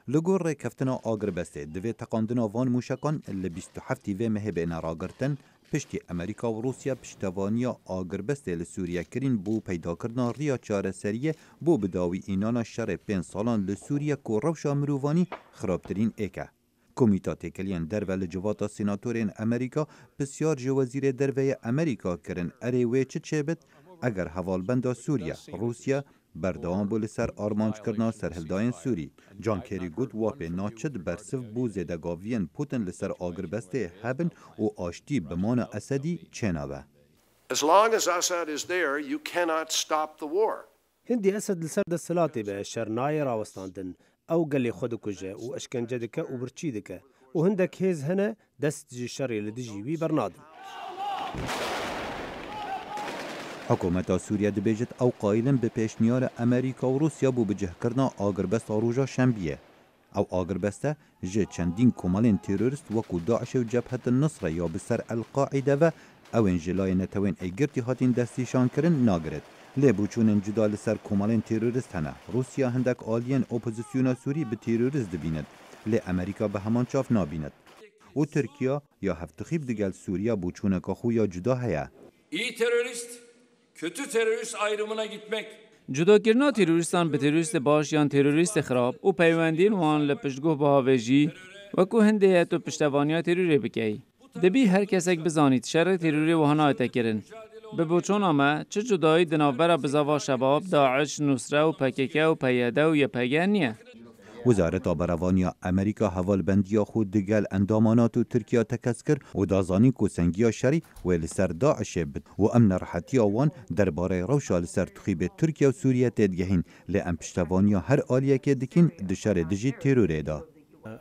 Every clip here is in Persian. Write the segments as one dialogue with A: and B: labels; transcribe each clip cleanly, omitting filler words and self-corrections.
A: لگور ریکفتنا آگربسته دوی تقاندنا وان موشکان اللي 27 و مهبئنا راگرتن پشتی امریکا و روسیا پشتوانیا آگربسته لسوریا کرین بو پیدا کردن ریا چاره سریه بو بداوی اینانا شر 5 سالان لسوریا که روشا مروانی خرابترین ایکه. کمیتا تکلیان در ول جواتا سیناتورین امریکا بسیار جوازیر دروی امریکا کرن اریوی چه بد اگر حوالبندا سوریا روسیا بردوام بول سر آرمانج کرنا سرهلداین سوری جان کری گود واپی ناچد برسف بو زدگاوین پوتن لسر آگربسته هبن و آشتی بمان اسدی چناوه.
B: As long as Assad is there, you cannot stop the war.
C: هندي أسد لسرد السلاطي بشرناي راوستاندن أو قال لي خدك وجه وأشكنجدك وبرتشيدك وهندك هيز هنا دست جي الشري لدجي بي برنادن.
A: حکومت سوریه دبیجت او قائلن به پیشنیار امریکا و روسیا بو بجه کرنا آگربست روژا شنبیه. او آگربسته جه چندین کمالین تروریست وکو داعش و جبهت النصر یا بسر القاعده و او انجلای نتوین ایگرتی هاتین دستیشان کرن ناگرد. لیبو چون جدال سر کمالین تروریست هنه. روسیا هندک آلین اپوزیسیون سوری به تروریست دبیند. لی امریکا به همان چاف نابیند. و ترکیه یا هفتخیب دگل سوریا بو چونکا خویا جدا هیا.
D: İyi terörist, kötü terörist ayrımına gitmek.
E: جداگیرنا تروریستان به تروریست باش یا تروریست خراب و پیوندین وان لپشتگوه بهاویجی وکو هنده تو پشتوانیا تروری بکی. دبی هر کسک بزانید شر تروری وهانا اتکرن. به بوچون آمه چه جدایی دنابرا بزاوا شباب داعش نصره و پککه و پیاده و یپگه نیه.
A: وزارت آبروانیا امریکا حوالبندیا خود دگل اندامانات و ترکیه تکسکر و دازانی کو سنگیا شری و لسر داعش بد و امن راحتی آوان درباره روشا لسر تخیب ترکیه و سوریه تدگهین لام پشتوانیا هر آلیه که دکین دشار دجی تروره دا.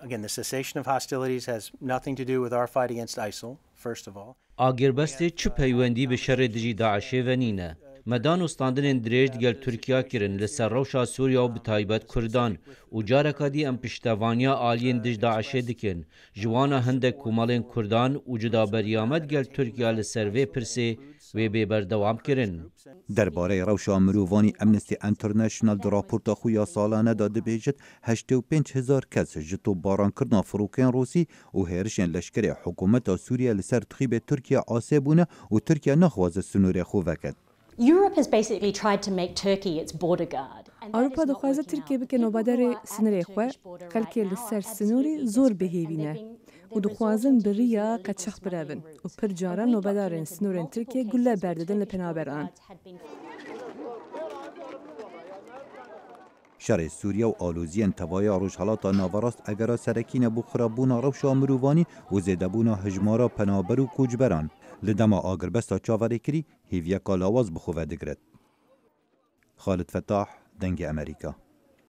F: Again, the cessation of hostilities has nothing to do with our fight against ISIL, first of all.
G: آگربسته چه پیوندی به شر دجی داعشه و نینه. مدان استاندن درشت گل ترکیه کرن لسر روشا سوریا و بتایبت کردان و جارکادی ام پشتوانیا آلین دج داعشه دکن جوانا هندک کمالین کردان و جدا بریامد گل ترکیه لسر وی پرسه و بی بردوام کرن.
A: درباره روشا مروانی امنستی انترنشنال در راپورتا خویا سالانه داده بیجت 85,000 کس جتو باران کردن فروکین روسی و هرشن لشکر حکومت سوریه لسر تخیب ترکیه آسیبونه و ترکیه نخواز سنور خوبکد.
H: Europe has basically tried to make Turkey its border guard.
I: آوروپا دخوازه ترکیه بکه نوبادر سنوری خواه قلکه لسر سنوری زور بهیوینه و دخوازن بریا قچخ برابن و پر جارا نوبادارن سنورن ترکیه گله برددن لپنابران.
A: شر سوریه و آلوزی انتوای روشحالاتا ناوراست اگر سرکین بو خرابونا روشا مروانی و زیدبونا هجمارا پنابر و کوجبران. لدما آگربستا چاوری کری هیویا کالاواز بخواه دگرد. خالد فتاح دنگ امریکا